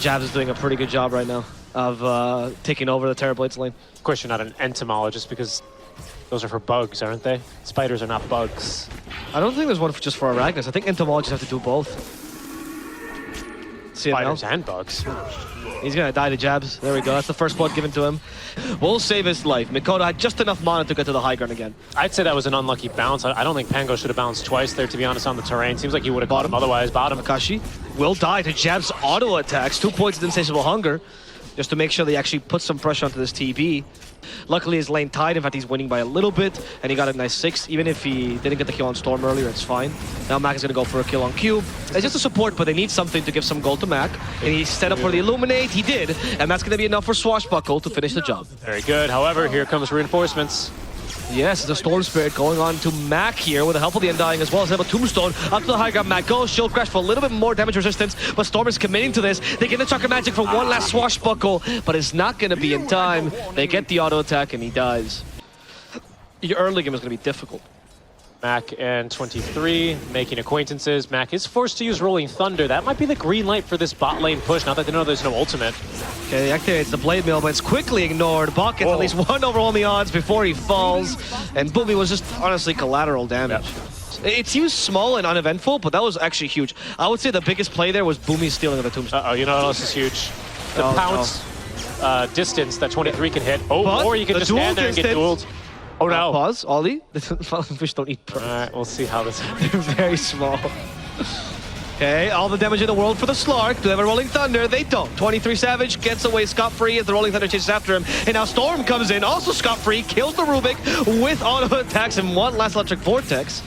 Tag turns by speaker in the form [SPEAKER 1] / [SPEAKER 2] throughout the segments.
[SPEAKER 1] Jabz is doing a pretty good job right now of taking over the Terrorblades lane.
[SPEAKER 2] Of course, you're not an entomologist because those are for bugs, aren't they? Spiders are not bugs.
[SPEAKER 1] I don't think there's one just for Arachnis. I think entomologists have to do both.
[SPEAKER 2] Spiders and bugs.
[SPEAKER 1] He's gonna die to Jabz. There we go. That's the first blood given to him. We'll save his life. Mikoto had just enough mana to get to the high ground again.
[SPEAKER 2] I'd say that was an unlucky bounce. I don't think Pango should have bounced twice there, to be honest, on the terrain. Seems like he would have caught him otherwise. Bottom.
[SPEAKER 1] Akashi will die to Jabz auto attacks. 2 points of insatiable hunger, just to make sure they actually put some pressure onto this TB. Luckily, his lane tied. In fact, he's winning by a little bit, and he got a nice 6. Even if he didn't get the kill on Storm earlier, it's fine. Now Mac is going to go for a kill on Cube. It's just a support, but they need something to give some gold to Mac. And he set up for the Illuminate. He did, and that's going to be enough for Swashbuckle to finish the job.
[SPEAKER 2] Very good. However, here comes reinforcements.
[SPEAKER 1] Yes, it's a Storm Spirit going on to Mac here with the help of the Undying as well as a Tombstone. Up to the high ground, Mac goes, Shield Crash for a little bit more damage resistance, but Storm is committing to this. They get the Chakra Magic for one last Swashbuckle, but it's not going to be in time. They get the auto attack and he dies. Your early game is going to be difficult.
[SPEAKER 2] Mac and 23 making acquaintances. Mac is forced to use Rolling Thunder. That might be the green light for this bot lane push, now that they know there's no ultimate.
[SPEAKER 1] Okay, he activates the Blade Mill, but it's quickly ignored. Bot gets at least one overwhelming odds before he falls, and Boomy was just honestly collateral damage. Yep. It seems small and uneventful, but that was actually huge. I would say the biggest play there was Boomy's stealing of the Tombstone.
[SPEAKER 2] Uh-oh, you know what else is huge? The pounce distance that 23 can hit. Oh, but or you can just stand there and get dueled. Oh no.
[SPEAKER 1] Pause, Ollie. Fish don't eat birds.
[SPEAKER 2] Alright, we'll see how this
[SPEAKER 1] They're very small. Okay, all the damage in the world for the Slark. Do they have a Rolling Thunder? They don't. 23 Savage gets away scot-free as the Rolling Thunder chases after him. And now Storm comes in, also scot-free, kills the Rubik with auto attacks and one last Electric Vortex.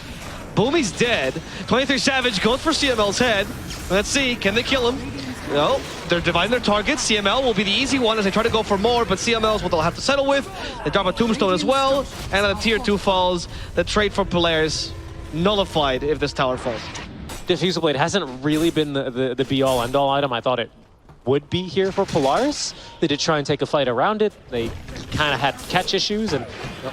[SPEAKER 1] Boomy's dead. 23 Savage goes for CML's head. Let's see, can they kill him? No, they're dividing their targets. CML will be the easy one as they try to go for more, but CML is what they'll have to settle with. They drop a Tombstone as well, and then the tier 2 falls. The trade for Polaris nullified if this tower falls.
[SPEAKER 2] Diffusal Blade hasn't really been the be-all, end-all item I thought it would be here for Polaris. They did try and take a fight around it. They kind of had catch issues and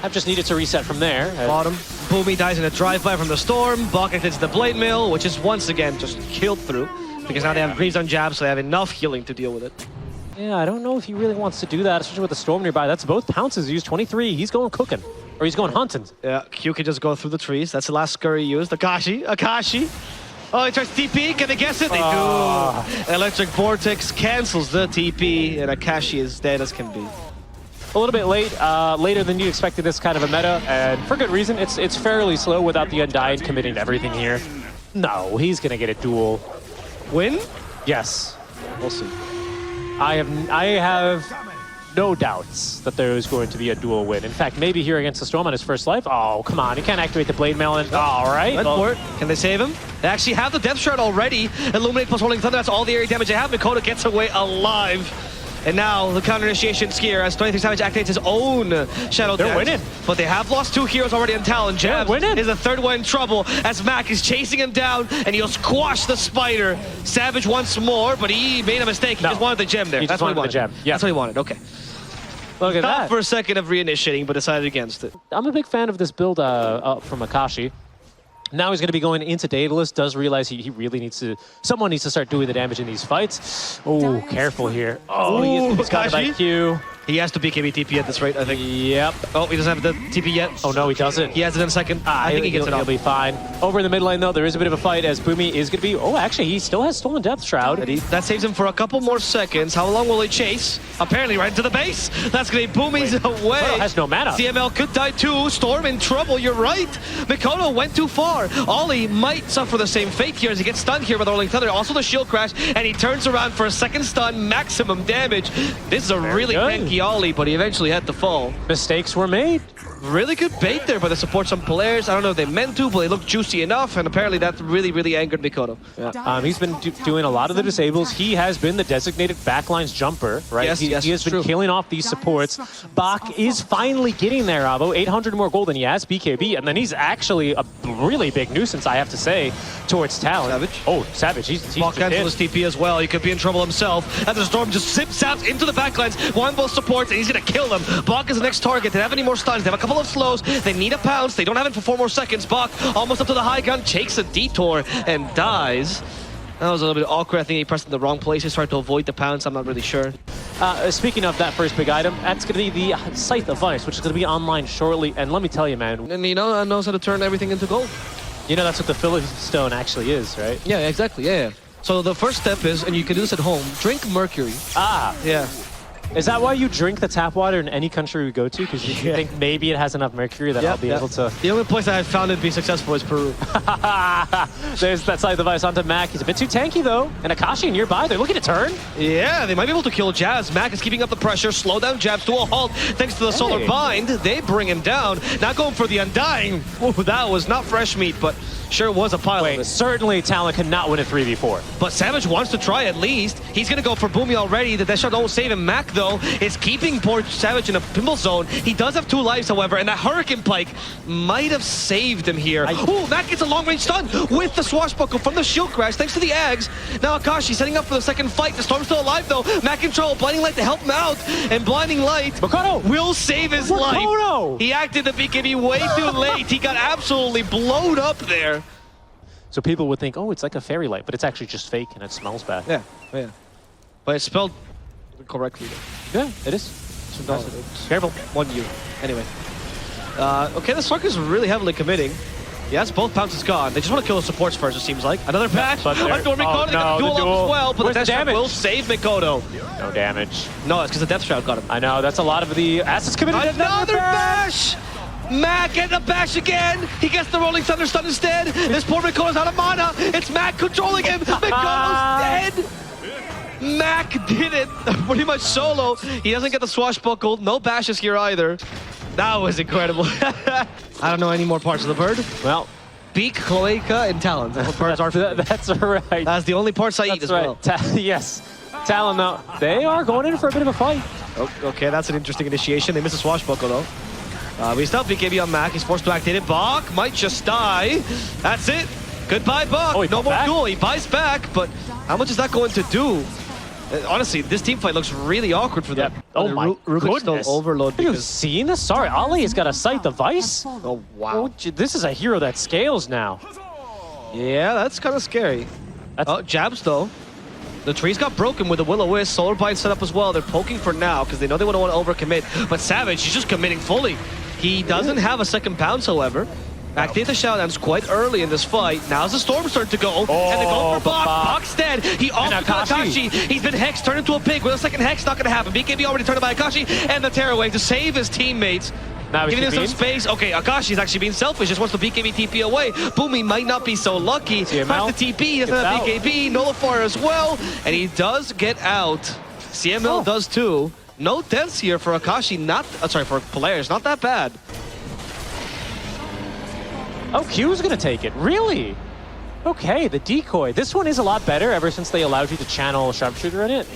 [SPEAKER 2] have just needed to reset from there.
[SPEAKER 1] Bottom, Boomy dies in a drive-by from the Storm. Bok hits the Blade Mill, which is once again just killed through. Because now they have Greaves on Jabz, so they have enough healing to deal with it.
[SPEAKER 2] Yeah, I don't know if he really wants to do that, especially with the Storm nearby. That's both pounces used. 23, he's going cooking. Or he's going hunting. Yeah,
[SPEAKER 1] Q can just go through the trees. That's the last scurry used. Akashi. Oh, he tries TP. Can they guess it? They do. Electric Vortex cancels the TP, and Akashi is dead as can be.
[SPEAKER 2] A little bit late, later than you expected this kind of a meta, and for good reason. It's fairly slow without the Undying committing to everything here. No, he's going to get a duel.
[SPEAKER 1] Win?
[SPEAKER 2] Yes.
[SPEAKER 1] We'll see.
[SPEAKER 2] I have no doubts that there is going to be a duel win. In fact, maybe here against the Storm on his first life. Oh, come on. He can't activate the Blade Mail. All right.
[SPEAKER 1] Well, can they save him? They actually have the Death Shard already. Illuminate plus Rolling Thunder. That's all the area damage they have. Mikoto gets away alive. And now the counter initiation skier as 23 Savage activates his own Shadow Dance.
[SPEAKER 2] They're winning.
[SPEAKER 1] But they have lost 2 heroes already on Talon. Jabz is the third one in trouble as Mac is chasing him down and he'll squash the spider. Savage once more, but he made a mistake. He just wanted the gem there.
[SPEAKER 2] That's what he wanted. The gem. Yeah.
[SPEAKER 1] That's what he wanted. Okay.
[SPEAKER 2] Look at that.
[SPEAKER 1] Thought for a second of reinitiating, but decided against it.
[SPEAKER 2] I'm a big fan of this build from Akashi. Now he's going to be going into Daedalus, does realize he really needs to... Someone needs to start doing the damage in these fights. Oh, careful here. Oh, he's got by Q.
[SPEAKER 1] He has to BKB TP at this rate, I think.
[SPEAKER 2] Yep.
[SPEAKER 1] Oh, he doesn't have the TP yet.
[SPEAKER 2] Oh, no, he doesn't.
[SPEAKER 1] He has it in a second. I think he gets it off.
[SPEAKER 2] He'll be fine. Over in the mid lane, though, there is a bit of a fight as Boomy is going to be... Oh, actually, he still has Stolen Depth Shroud.
[SPEAKER 1] That saves him for a couple more seconds. How long will he chase? Apparently right into the base. That's going to be Boomy's away.
[SPEAKER 2] Mikoto has no mana.
[SPEAKER 1] CML could die too. Storm in trouble. You're right. Mikoto went too far. Ollie might suffer the same fate here as he gets stunned here by the Rolling Thunder. Also the Shield Crash, and he turns around for a second stun. Maximum damage. This is a really cranky Ollie, but he eventually had to fall.
[SPEAKER 2] Mistakes were made.
[SPEAKER 1] Really good bait there by the supports on Polaris. I don't know if they meant to, but they looked juicy enough, and apparently that really angered Mikoto.
[SPEAKER 2] Yeah. He's been doing a lot of the disables. He has been the designated backlines jumper, right?
[SPEAKER 1] Yes,
[SPEAKER 2] he has been killing off these supports. Bok is finally getting there, Avo. 800 more gold than he has, BKB, and then he's actually a really big nuisance, I have to say, towards Talon.
[SPEAKER 1] Savage.
[SPEAKER 2] Oh, Savage. He's
[SPEAKER 1] Bok cancels his TP as well. He could be in trouble himself. And the Storm just zip-zaps into the backlines. One both supports, and he's going to kill them. Bok is the next target. They don't have any more stuns. They have a couple of slows. They need a pounce. They don't have it for 4 more seconds. Bok almost up to the high ground, takes a detour and dies. That was a little bit awkward. I think he pressed in the wrong place. He tried to avoid the pounce. I'm not really sure.
[SPEAKER 2] Speaking of that first big item, that's going to be the Scythe of Ice, which is going to be online shortly. And let me tell you, man.
[SPEAKER 1] And you know, knows how to turn everything into gold.
[SPEAKER 2] You know, that's what the Philly Stone actually is, right?
[SPEAKER 1] Yeah, exactly. Yeah. So the first step is, and you can do this at home, drink mercury.
[SPEAKER 2] Ah.
[SPEAKER 1] Yeah.
[SPEAKER 2] Is that why you drink the tap water in any country we go to? Because you think maybe it has enough mercury that I'll be able to...
[SPEAKER 1] The only place I have found it to be successful is Peru.
[SPEAKER 2] There's that side device onto Mac. He's a bit too tanky, though. And Akashi nearby. They're looking to turn.
[SPEAKER 1] Yeah, they might be able to kill Jabz. Mac is keeping up the pressure. Slow down Jabz to a halt. Thanks to the solar bind, they bring him down. Not going for the Undying. Ooh, that was not fresh meat, but sure was a pile of it.
[SPEAKER 2] Certainly Talon cannot win a 3v4.
[SPEAKER 1] But Savage wants to try at least. He's going to go for Boomy already. The shot won't save him. Mac, though, is keeping poor Savage in a pinball zone. He does have 2 lives, however, and that Hurricane Pike might have saved him here. Ooh, Mac gets a long-range stun with the swashbuckle from the shield crash, thanks to the Ags. Now Akashi setting up for the second fight. The Storm's still alive, though. Mac in trouble. Blinding Light to help him out, and Blinding Light
[SPEAKER 2] Mikoto
[SPEAKER 1] will save his life. He acted the BKB way too late. He got absolutely blown up there.
[SPEAKER 2] So people would think, oh, it's like a fairy light, but it's actually just fake and it smells bad.
[SPEAKER 1] Yeah. But it's spelled correctly.
[SPEAKER 2] Yeah, it is.
[SPEAKER 1] Careful. 1U. Anyway. Okay, the Slark is really heavily committing. Yes, both pounces gone. They just want to kill the supports first, it seems like. Another patch.
[SPEAKER 2] But
[SPEAKER 1] Mikoto, they got the duel up as well, but the Death Trap will save Mikoto.
[SPEAKER 2] No damage.
[SPEAKER 1] No, it's because the Death Trap got him.
[SPEAKER 2] I know, that's a lot of the assets committed.
[SPEAKER 1] Another bash! Mac getting a bash again. He gets the Rolling Thunder stun instead. This poor Mikoto's out of mana. It's Mac controlling him. Mikoto's dead. Mac did it pretty much solo. He doesn't get the swashbuckle. No bashes here either. That was incredible. I don't know any more parts of the bird.
[SPEAKER 2] Well,
[SPEAKER 1] beak, cloaca, and talons. That's what birds are.
[SPEAKER 2] That's right.
[SPEAKER 1] That's the only parts I eat as well.
[SPEAKER 2] Yes. Talon, though, they are going in for a bit of a fight.
[SPEAKER 1] Okay, that's an interesting initiation. They miss a swashbuckle, though. We still have BKB on Mac. He's forced to activate it. Bach might just die. That's it. Goodbye, Bach. No more duel. He buys back, but how much is that going to do? Honestly, this team fight looks really awkward for them.
[SPEAKER 2] Oh my goodness.
[SPEAKER 1] Still overload.
[SPEAKER 2] Have you seen this? Sorry, Ali has got a Scythe device.
[SPEAKER 1] Oh, wow.
[SPEAKER 2] This is a hero that scales now.
[SPEAKER 1] Yeah, that's kind of scary. Jabz, though. The trees got broken with the Will-O-Wisp. Solar Bind set up as well. They're poking for now because they know they don't want to overcommit. But Savage, he's just committing fully. He doesn't have a second pounce, however. Activate the Showdowns quite early in this fight. Now's the Storm start to go. And they go for Bach. Bach's dead. He also got Akashi. He's been hexed, turned into a pig. With a second hex, not going to happen. BKB already turned by Akashi. And the Terror Wave to save his teammates.
[SPEAKER 2] Now
[SPEAKER 1] giving him some space. Okay, Akashi's actually being selfish. Just wants the BKB TP away. Boomy might not be so lucky. Finds the TP. He doesn't have BKB. Nullifier as well. And he does get out. CML does too. No deaths here for Akashi. For Polaris. Not that bad.
[SPEAKER 2] Oh, Q's gonna take it. Really? Okay, the decoy. This one is a lot better ever since they allowed you to channel Sharpshooter in it.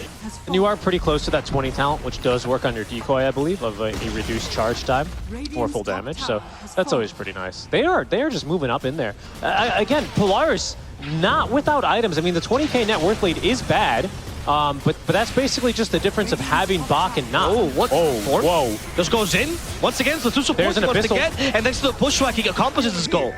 [SPEAKER 2] And you are pretty close to that 20 talent, which does work on your decoy, I believe, of a reduced charge time for full damage. So that's always pretty nice. They are just moving up in there. Again, Polaris, not without items. I mean, the 20k net worth lead is bad. But that's basically just the difference of having Bach and not.
[SPEAKER 1] Oh, what?
[SPEAKER 2] Whoa.
[SPEAKER 1] Just goes in. Once again, so 2 supports he wants to get. And thanks to the pushback, he accomplishes his goal.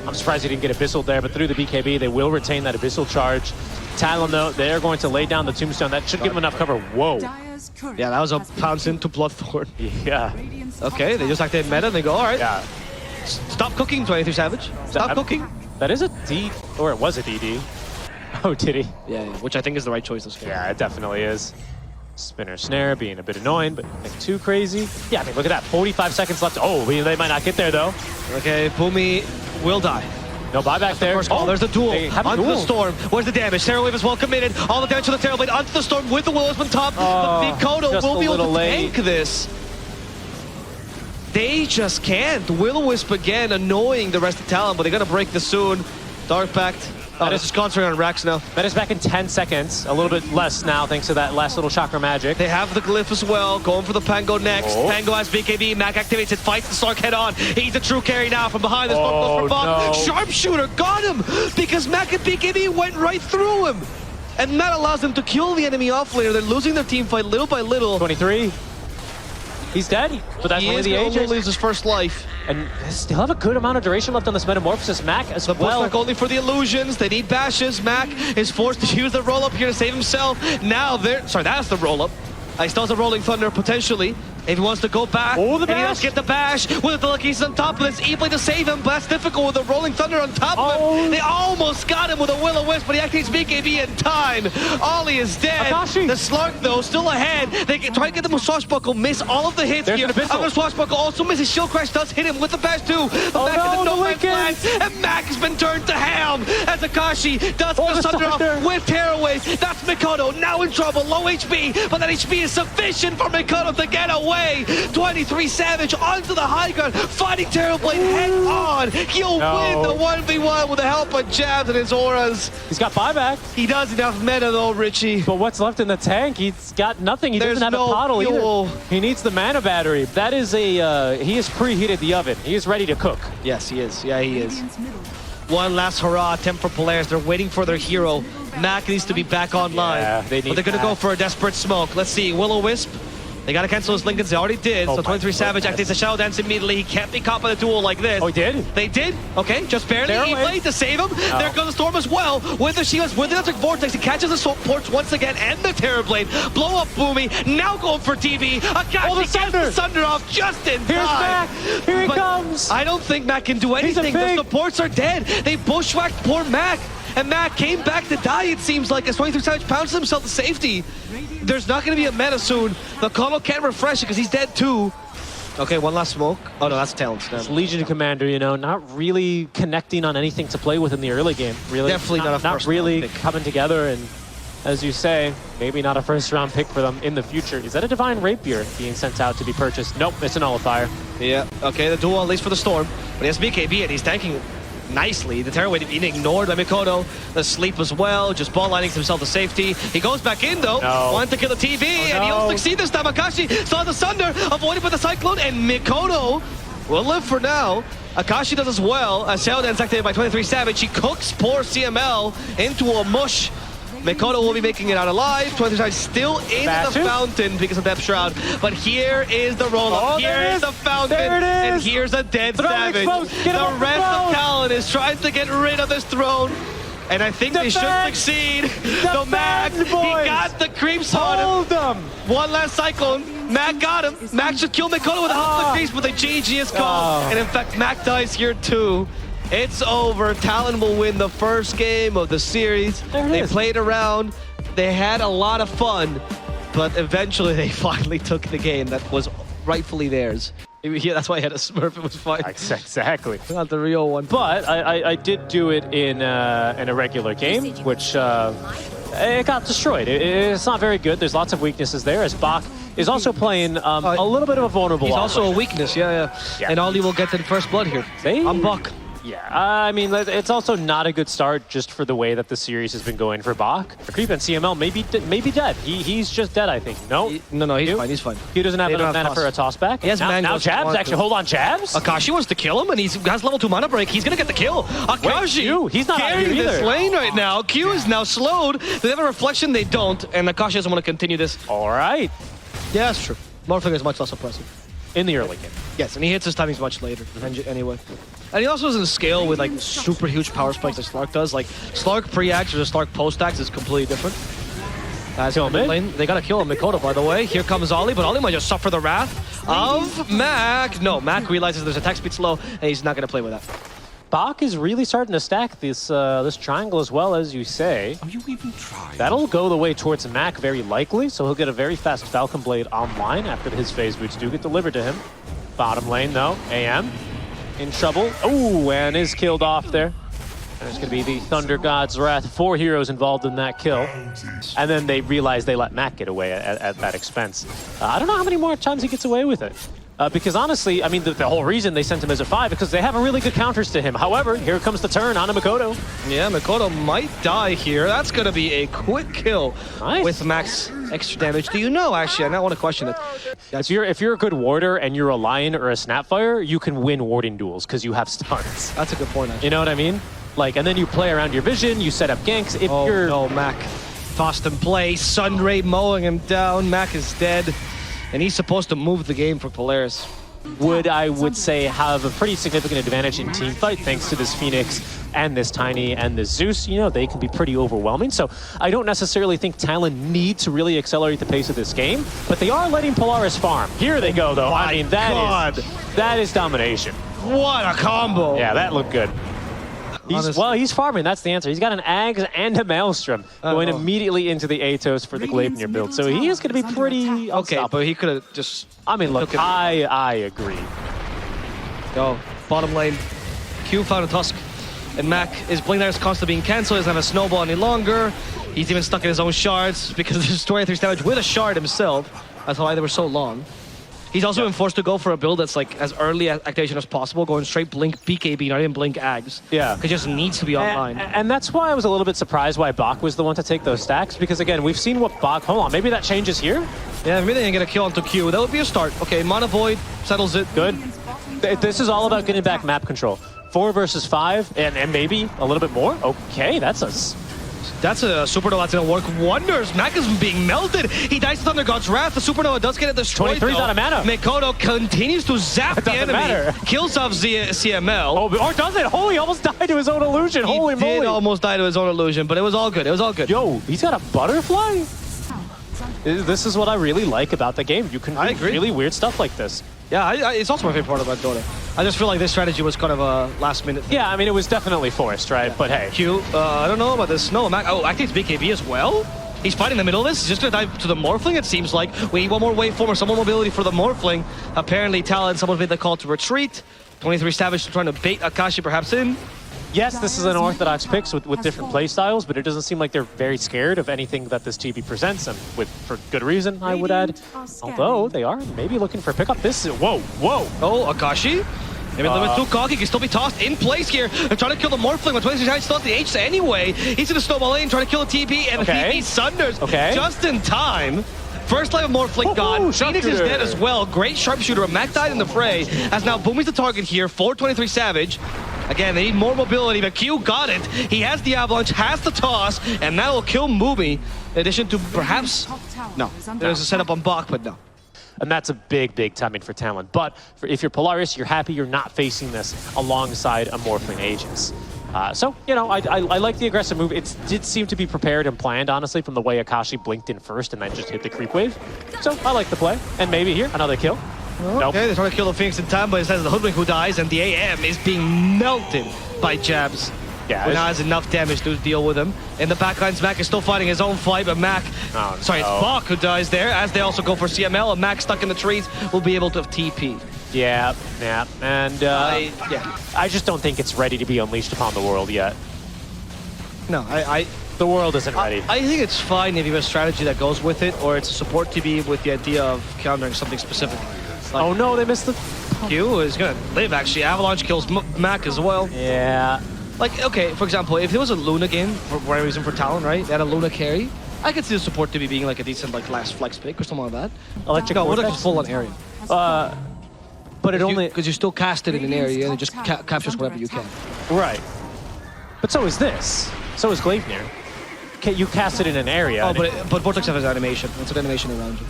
[SPEAKER 2] I'm surprised he didn't get Abyssal there, but through the BKB, they will retain that Abyssal charge. Talon, though, they are going to lay down the Tombstone. That should give him enough cover. Whoa.
[SPEAKER 1] Yeah, that was a pounce into Bloodthorn.
[SPEAKER 2] Yeah.
[SPEAKER 1] Okay, they just activate meta and they go, all right.
[SPEAKER 2] Yeah.
[SPEAKER 1] Stop cooking, 23 Savage. Stop cooking.
[SPEAKER 2] That is a D, or it was a DD. Oh, did he?
[SPEAKER 1] Yeah, which I think is the right choice this game.
[SPEAKER 2] Yeah, it definitely is. Spinner snare being a bit annoying, but nothing too crazy. Yeah, I mean, look at that. 45 seconds left. Oh, they might not get there, though.
[SPEAKER 1] Okay, Boomy will die.
[SPEAKER 2] No buyback there.
[SPEAKER 1] There's the duel. Onto the Storm. Where's the damage? Terror Wave is well committed. All the damage to the Terror Blade onto the Storm with the Will-O-Wisp on top. But Mikoto will be able to tank this. They just can't. Will-O-Wisp again annoying the rest of Talon, but they're going to break this soon. Dark Pact. This is concentrating on Rax now.
[SPEAKER 2] That is back in 10 seconds. A little bit less now, thanks to that last little chakra magic.
[SPEAKER 1] They have the glyph as well. Going for the Pango next. Pango has BKB. Mac activates it. Fights the Slark head on. He's a true carry now from behind. The Storm goes for Bach. Sharpshooter got him because Mac and BKB went right through him. And that allows them to kill the enemy off laner. They're losing their team fight little by little.
[SPEAKER 2] 23. He's dead, but that's one of the
[SPEAKER 1] He
[SPEAKER 2] ages.
[SPEAKER 1] will lose his first life.
[SPEAKER 2] And they still have a good amount of duration left on this Metamorphosis. Mac as
[SPEAKER 1] The
[SPEAKER 2] well.
[SPEAKER 1] pushback only for the illusions. They need bashes. Mac is forced to use the roll-up here to save himself. Now they're... Sorry, that's the roll-up. He still has a Rolling Thunder, potentially. If he wants to go back,
[SPEAKER 2] oh, the
[SPEAKER 1] and he
[SPEAKER 2] bash.
[SPEAKER 1] does get the bash with the lucky on top of this. E-play to save him, but that's difficult with the Rolling Thunder on top of him. They almost got him with a Will-O-Wisp, but he activates BKB in time. Ollie is dead.
[SPEAKER 2] Akashi.
[SPEAKER 1] The Slark, though, still ahead. They can try to get them with Swashbuckle, miss all of the hits
[SPEAKER 2] There's
[SPEAKER 1] here.
[SPEAKER 2] an Abyssal.
[SPEAKER 1] Other Swashbuckle also misses. Shield Crash does hit him with the bash, too. But Mac in the no man's land, and Mac has been turned to ham as Akashi does get the Thunder off with Tearaways. That's Mikoto, now in trouble, low HP, but that HP is sufficient for Mikoto to get away. 23 Savage onto the high ground, fighting Terrorblade head on. He'll win the 1v1 with the help of Jabz and his auras.
[SPEAKER 2] He's got buyback.
[SPEAKER 1] He does enough meta though, Richie.
[SPEAKER 2] But what's left in the tank? He's got nothing. He
[SPEAKER 1] There's
[SPEAKER 2] doesn't have
[SPEAKER 1] no
[SPEAKER 2] a pottle
[SPEAKER 1] fuel.
[SPEAKER 2] either. He needs the mana battery. That is a, he has preheated the oven. He is ready to cook.
[SPEAKER 1] Yes, he is. Yeah, he is. One last hurrah attempt for Polaris. They're waiting for their hero. Mac needs to be back online.
[SPEAKER 2] Yeah, they need
[SPEAKER 1] but they're going to go for a desperate smoke. Let's see. Will-O-Wisp. They got to cancel his Lincolns. They already did. So 23 Savage activates a Shadow Dance immediately. He can't be caught by the duel like this.
[SPEAKER 2] Oh, he did?
[SPEAKER 1] They did. Okay, just barely. E-play to save him. There goes the Storm as well. With the Shivas, with the Electric Vortex, he catches the supports once again and the Terrorblade. Blow up Boomy. Now going for TV. Akashi gets the Thunder off just in time.
[SPEAKER 2] Here's Mac. Here he
[SPEAKER 1] But
[SPEAKER 2] comes.
[SPEAKER 1] I don't think Mac can do anything. The supports are dead. They bushwhacked poor Mac. And Mac came back to die, it seems like, as 23 Savage pounces himself to safety. There's not going to be a meta soon. The Kono can't refresh it because he's dead too. Okay, one last smoke. Oh no, that's Talon.
[SPEAKER 2] It's Legion Commander, you know, not really connecting on anything to play with in the early game. Really,
[SPEAKER 1] Definitely not
[SPEAKER 2] really coming together. And as you say, maybe not a first-round pick for them in the future. Is that a Divine Rapier being sent out to be purchased? Nope, it's a Nullifier.
[SPEAKER 1] Yeah, okay, the duel at least for the Storm. But he has BKB and he's tanking nicely. The Terrorblade being ignored by Mikoto. The sleep as well, just ball lining himself to safety. He goes back in though, wanted to kill the TV, and he'll succeed this time. Akashi saw the Sunder, avoided by the Cyclone, and Mikoto will live for now. Akashi does as well, as Shadow Dance activated by 23 Savage. He cooks poor CML into a mush. Mikoto will be making it out alive. 23 Savage still in the fountain because of Depth Shroud. But here is the roll-up. Here is the fountain. And here's a dead Savage. The rest of Talon is trying to get rid of this throne. And I think they should succeed. The Mac, he got the creeps on him. One last Cyclone. Mac got him. Mac should kill Mikoto with a help of the creeps, but the GG is called. And in fact, Mac dies here too. It's over. Talon will win the first game of the series. They played around. They had a lot of fun, but eventually they finally took the game that was rightfully theirs. Yeah, that's why I had a Smurf. It was fine.
[SPEAKER 2] Exactly.
[SPEAKER 1] Not the real one.
[SPEAKER 2] But I did do it in a regular game, which it got destroyed. It's not very good. There's lots of weaknesses there, as Bach is also playing a little bit of a vulnerable.
[SPEAKER 1] He's also a weakness, yeah. And Ollie will get the first blood here. I'm Bach.
[SPEAKER 2] Yeah, I mean, it's also not a good start just for the way that the series has been going for Bach. Creep and CML may be dead. He's just dead, I think. No,
[SPEAKER 1] he's fine.
[SPEAKER 2] He doesn't have enough mana for a toss back.
[SPEAKER 1] He has
[SPEAKER 2] now Jabz, actually, hold on, Jabz?
[SPEAKER 1] Akashi wants to kill him, and he has level 2 mana break. He's going to get the kill. Akashi,
[SPEAKER 2] he's not
[SPEAKER 1] carrying
[SPEAKER 2] here
[SPEAKER 1] this lane right now. Q is now slowed. They have a reflection, they don't, and Akashi doesn't want to continue this.
[SPEAKER 2] All right.
[SPEAKER 1] Yeah, that's true. Morphing is much less impressive.
[SPEAKER 2] In the early game.
[SPEAKER 1] Yes, and he hits his timings much later, anyway. And he also doesn't scale with like super huge power spikes like Slark does. Like Slark pre-axe versus Slark post-axe is completely different. They gotta kill him, Mikoto, by the way. Here comes Ollie, but Ollie might just suffer the wrath of Mac. No, Mac realizes there's attack speed slow, and he's not gonna play with that.
[SPEAKER 2] Bach is really starting to stack this this triangle as well, as you say.
[SPEAKER 3] Are you even trying?
[SPEAKER 2] That'll go the way towards Mac very likely, so he'll get a very fast Falcon Blade online after his phase boots do get delivered to him. Bottom lane though, AM in trouble. Oh, and is killed off there. There's going to be the Thunder God's Wrath. 4 heroes involved in that kill. And then they realize they let Mac get away at that expense. I don't know how many more times he gets away with it. Because honestly, I mean, the whole reason they sent him as a 5 because they have a really good counters to him. However, here comes the turn on Mikoto.
[SPEAKER 1] Yeah, Mikoto might die here. That's going to be a quick kill with max extra damage. Do you know, actually, I don't want to question it.
[SPEAKER 2] If you're a good warder and you're a Lion or a Snapfire, you can win warding duels because you have stuns.
[SPEAKER 1] That's a good point, actually.
[SPEAKER 2] You know what I mean? Like, and then you play around your vision, you set up ganks. If you're...
[SPEAKER 1] no, Mac tossed in play. Sunray mowing him down. Mac is dead. and he's supposed to move the game for Polaris.
[SPEAKER 2] I would say, have a pretty significant advantage in team fight thanks to this Phoenix and this Tiny and this Zeus. You know, they can be pretty overwhelming. So I don't necessarily think Talon need to really accelerate the pace of this game, but they are letting Polaris farm. Here they go, though. I mean, that is domination.
[SPEAKER 1] What a combo!
[SPEAKER 2] Yeah, that looked good. He's farming. That's the answer. He's got an Ags and a Maelstrom going immediately into the Atos for the Gleipnir build. So he is going to be pretty
[SPEAKER 1] okay, but he could have just...
[SPEAKER 2] I mean, look, I agree.
[SPEAKER 1] Yo, bottom lane. Q found a Tusk. And Mac, his blink there is constantly being cancelled. He doesn't have a snowball any longer. He's even stuck in his own shards because there's 23 damage with a shard himself. That's why they were so long. He's also been forced to go for a build that's like as early activation as possible, going straight blink BKB, not even blink Ags. Yeah. Because he just needs to be online.
[SPEAKER 2] And that's why I was a little bit surprised why Bach was the one to take those stacks, because again, we've seen what Bach, hold on, maybe that changes here?
[SPEAKER 1] Yeah, maybe they can get a kill onto Q. That would be a start. Okay, Mana Void settles it.
[SPEAKER 2] Good. This is all about getting back map control. 4 versus 5, and maybe a little bit more. Okay, that's a
[SPEAKER 1] supernova that's gonna work wonders. Mac is being melted. He dies to Thunder God's Wrath. The supernova does get it destroyed.
[SPEAKER 2] 23's out of mana.
[SPEAKER 1] Mikoto continues to zap the enemy. Kills off CML.
[SPEAKER 2] Oh, or does it? Holy, almost died to his own illusion. Holy moly.
[SPEAKER 1] He did almost die to his own illusion, but it was all good. It was all good.
[SPEAKER 2] Yo, he's got a butterfly? This is what I really like about the game. You can do really weird stuff like this.
[SPEAKER 1] Yeah, it's also my favorite part about Dota. I just feel like this strategy was kind of a last minute thing.
[SPEAKER 2] Yeah, I mean, it was definitely forced, right? Yeah. But hey.
[SPEAKER 1] Q, I don't know about this. No, Mac, actually it's BKB as well. He's fighting in the middle of this. He's just going to dive to the Morphling, it seems like. We need one more waveform or some more mobility for the Morphling. Apparently, Talon, someone made the call to retreat. 23 Savage trying to bait Akashi perhaps in.
[SPEAKER 2] Yes, this is an orthodox picks with different play styles, but it doesn't seem like they're very scared of anything that this TB presents, and for good reason, I would add. Although they are maybe looking for a pickup. This is whoa.
[SPEAKER 1] Oh, Akashi. Maybe a little bit too cocky, can still be tossed in place here. They're trying to kill the Morphling, but 23 still has the H anyway. He's in the snowball lane, trying to kill the TP, and the TP sunders just in time. First life of Morphling gone. Phoenix is dead as well. Great sharpshooter. Mac died in the fray. As now Boomy's the target here for 23 Savage. Again, they need more mobility, but Q got it. He has the avalanche, has the toss, and that will kill Boomy. In addition to perhaps... No, there's a setup on Bach, but no.
[SPEAKER 2] And that's a big timing for Talon. But if you're Polaris, you're happy you're not facing this alongside a Morphling Aegis. So, you know, I like the aggressive move. It did seem to be prepared and planned, honestly, from the way Akashi blinked in first and then just hit the creep wave. So I like the play. And maybe here, another kill.
[SPEAKER 1] Okay, they're trying to kill the Phoenix in time, but it says the Hoodwink who dies, and the AM is being melted by Jabz. Yeah, who now has enough damage to deal with him. In the backlines, Mac is still fighting his own fight, but Mac... it's Bach who dies there, as they also go for CML, and Mac stuck in the trees will be able to TP.
[SPEAKER 2] Yeah, and I just don't think it's ready to be unleashed upon the world yet.
[SPEAKER 1] No,
[SPEAKER 2] the world isn't ready.
[SPEAKER 1] I think it's fine if you have a strategy that goes with it, or it's a support TB with the idea of countering something specific. Like,
[SPEAKER 2] oh no, they missed the...
[SPEAKER 1] Q is gonna live, actually. Avalanche kills Mac as well.
[SPEAKER 2] Yeah.
[SPEAKER 1] Like, okay, for example, if there was a Luna game, for whatever reason for Talon, right? They had a Luna carry. I could see the support TB being like a decent like last flex pick or something like that.
[SPEAKER 2] Electric
[SPEAKER 1] just full on area.
[SPEAKER 2] But it only...
[SPEAKER 1] Because you still cast it in an area and it just captures whatever you can.
[SPEAKER 2] Right. But so is this. So is Gleipnir. You cast it in an area.
[SPEAKER 1] Oh, but Vortex has animation. It's an animation around you.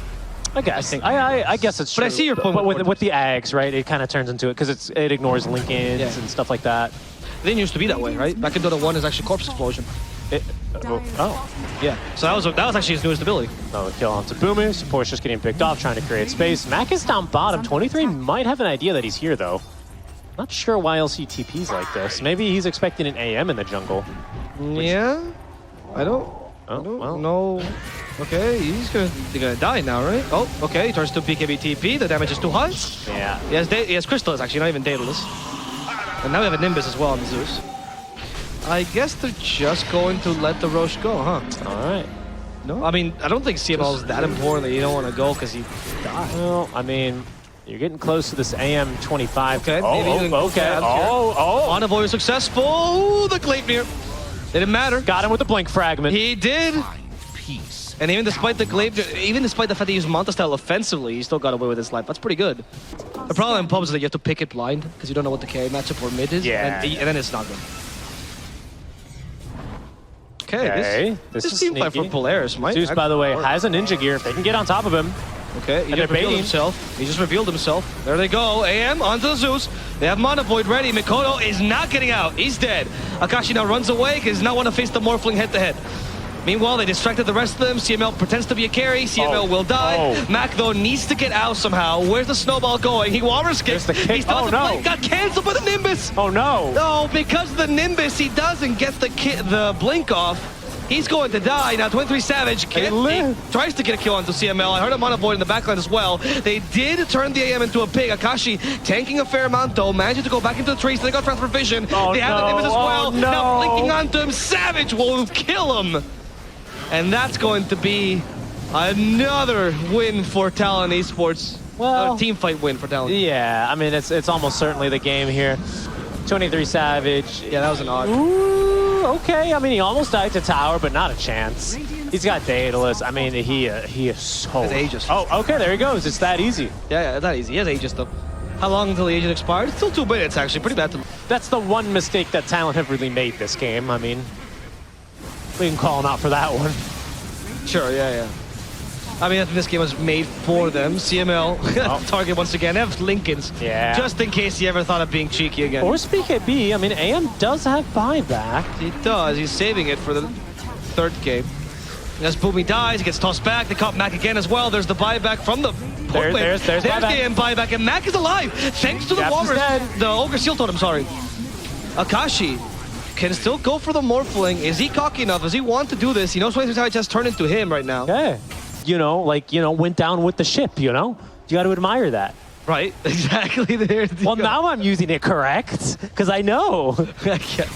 [SPEAKER 2] I guess. I guess it's true.
[SPEAKER 1] But I see your point.
[SPEAKER 2] But with the Ags, right, it kind of turns into it because it ignores link-ins and stuff like that.
[SPEAKER 1] It didn't used to be that way, right? Back in Dota 1 is actually Corpse Explosion. Yeah. So that was actually his newest ability.
[SPEAKER 2] Oh, the kill onto Boomy. Support's just getting picked off, trying to create space. Mac is down bottom. 23 might have an idea that he's here, though. Not sure why else he TPs like this. Maybe he's expecting an AM in the jungle.
[SPEAKER 1] Yeah? I don't know. Okay, they're gonna die now, right? Oh, okay, he turns to BKB TP. The damage is too high.
[SPEAKER 2] Yeah.
[SPEAKER 1] He has Crystal, actually, not even Daedalus. And now we have a Nimbus as well on the Zeus. I guess they're just going to let the Roche go, huh?
[SPEAKER 2] All right.
[SPEAKER 1] No, I mean, I don't think CML is that important that you don't want to go because he died.
[SPEAKER 2] Well, I mean, you're getting close to this AM 25.
[SPEAKER 1] Okay, okay. Envoy was successful. Ooh, the Gleipnir. It didn't matter.
[SPEAKER 2] Got him with the blink fragment.
[SPEAKER 1] He did. And even despite the Gleipnir, even despite the fact that he used Manta style offensively, he still got away with his life. That's pretty good. The problem in pubs is that you have to pick it blind because you don't know what the carry matchup or mid is.
[SPEAKER 2] Yeah.
[SPEAKER 1] And then it's not good. Okay, this seems like for Polaris, might.
[SPEAKER 2] Zeus, by the way, has a ninja gear. They can get on top of him.
[SPEAKER 1] Okay, he
[SPEAKER 2] And
[SPEAKER 1] just
[SPEAKER 2] they're
[SPEAKER 1] revealed
[SPEAKER 2] baiting.
[SPEAKER 1] himself. He just revealed himself. There they go. AM onto the Zeus. They have Mana Void ready. Mikoto is not getting out. He's dead. Akashi now runs away because he does not want to face the Morphling head-to-head. Meanwhile, they distracted the rest of them. CML pretends to be a carry. CML will die.
[SPEAKER 2] Oh.
[SPEAKER 1] Mac, though, needs to get out somehow. Where's the snowball going? He wall risk it.
[SPEAKER 2] There's the kick.
[SPEAKER 1] He still has
[SPEAKER 2] Oh,
[SPEAKER 1] to
[SPEAKER 2] no.
[SPEAKER 1] play. Got canceled by the Nimbus.
[SPEAKER 2] Oh no!
[SPEAKER 1] No, because of the Nimbus, he doesn't get the blink off. He's going to die. Now 23 Savage he tries to get a kill onto CML. I heard him on a void in the backline as well. They did turn the AM into a pig. Akashi tanking a fair amount though, managing to go back into the trees. They got transfer vision.
[SPEAKER 2] Oh,
[SPEAKER 1] they have the Nimbus as well.
[SPEAKER 2] Oh, no.
[SPEAKER 1] Now blinking onto him. Savage will kill him. And that's going to be another win for Talon Esports.
[SPEAKER 2] Well,
[SPEAKER 1] a team fight win for Talon.
[SPEAKER 2] yeah, I mean, it's almost certainly the game here. 23 Savage.
[SPEAKER 1] Yeah, that was an odd.
[SPEAKER 2] Ooh, okay. I mean, he almost died to tower, but not a chance. He's got Daedalus. I mean, he is so...
[SPEAKER 1] Has Aegis.
[SPEAKER 2] Oh, okay, there he goes. It's that easy.
[SPEAKER 1] Yeah, it's not easy. He has Aegis though. How long until the Aegis expired? It's still 2 minutes actually. Pretty bad.
[SPEAKER 2] That's the one mistake that Talon have really made this game. I mean, we can call him out for that one.
[SPEAKER 1] Sure, yeah. I mean, I think this game was made for them. CML, target once again. They have Lincolns.
[SPEAKER 2] Yeah.
[SPEAKER 1] Just in case he ever thought of being cheeky again.
[SPEAKER 2] Or BKB. I mean, AM does have buyback.
[SPEAKER 1] He does. He's saving it for the third game. As Boomy dies, he gets tossed back. They caught Mac again as well. There's the buyback from the...
[SPEAKER 2] There's
[SPEAKER 1] the
[SPEAKER 2] buyback.
[SPEAKER 1] AM buyback, and Mac is alive. Thanks to the
[SPEAKER 2] Jabz is
[SPEAKER 1] Walrus.
[SPEAKER 2] dead.
[SPEAKER 1] The Ogre Seal Totem, sorry. Akashi can still go for the Morphling. Is he cocky enough? Does he want to do this? He knows how just turned into him right now.
[SPEAKER 2] Okay. Went down with the ship, You got to admire that.
[SPEAKER 1] Right, exactly. There.
[SPEAKER 2] Well, now I'm using it correct, because I know.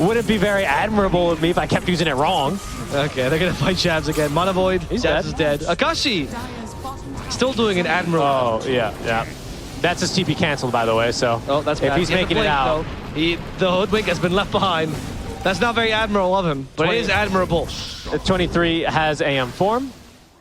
[SPEAKER 2] Wouldn't be very admirable of me if I kept using it wrong.
[SPEAKER 1] Okay, they're going to fight Jabz again. Mana Void,
[SPEAKER 2] He's
[SPEAKER 1] Jabz is dead. Akashi, still doing an admirable.
[SPEAKER 2] Oh, yeah. That's his TP canceled, by the way, so
[SPEAKER 1] That's
[SPEAKER 2] if
[SPEAKER 1] bad.
[SPEAKER 2] he's
[SPEAKER 1] He has
[SPEAKER 2] making
[SPEAKER 1] a
[SPEAKER 2] it
[SPEAKER 1] blink,
[SPEAKER 2] out.
[SPEAKER 1] though. The Hoodwink has been left behind. That's not very admirable of him, but it is admirable.
[SPEAKER 2] 23 has AM form.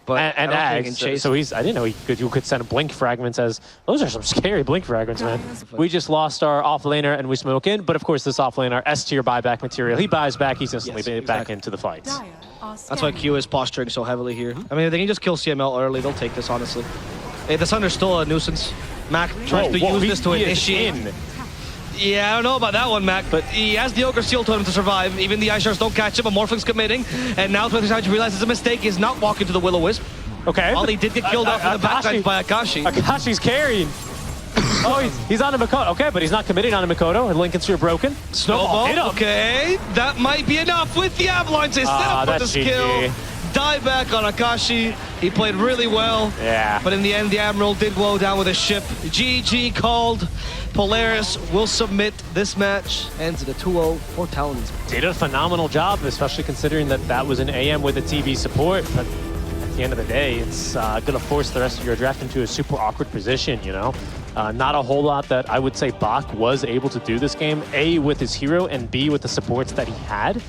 [SPEAKER 1] But
[SPEAKER 2] And
[SPEAKER 1] I don't think he
[SPEAKER 2] Ags,
[SPEAKER 1] can chase
[SPEAKER 2] so I didn't know you could send blink fragments as, those are some scary blink fragments, man. We just lost our offlaner and we smoke in, but of course this offlaner, S-tier buyback material, he buys back, he's instantly back into the fights.
[SPEAKER 1] That's why Q is posturing so heavily here. I mean, if they can just kill CML early, they'll take this, honestly. Hey, the Sunder's still a nuisance. Mac tries to use this to initiate. Yeah, I don't know about that one, Mac, but he has the Ogre Seal Totem to survive. Even the Ice Sharks don't catch him, but Morphling's committing. And now 23 realizes a mistake. He's not walking to the Will-O-Wisp.
[SPEAKER 2] Okay.
[SPEAKER 1] While he did get killed off in the backside by Akashi.
[SPEAKER 2] Akashi's carrying. He's on a Mikoto. Okay, but he's not committing on a Mikoto. And Lincoln Sphere broken.
[SPEAKER 1] Snowball. Okay, that might be enough with the Avalanche. They set up for this kill. Die back on Akashi. He played really well.
[SPEAKER 2] Yeah.
[SPEAKER 1] But in the end, the Admiral did blow down with a ship. GG called. Polaris will submit this match. Ends at a 2-0 for Talon.
[SPEAKER 2] Did a phenomenal job, especially considering that was an AM with a TV support. But at the end of the day, it's going to force the rest of your draft into a super awkward position, Not a whole lot that I would say Bach was able to do this game, A, with his hero, and B, with the supports that he had.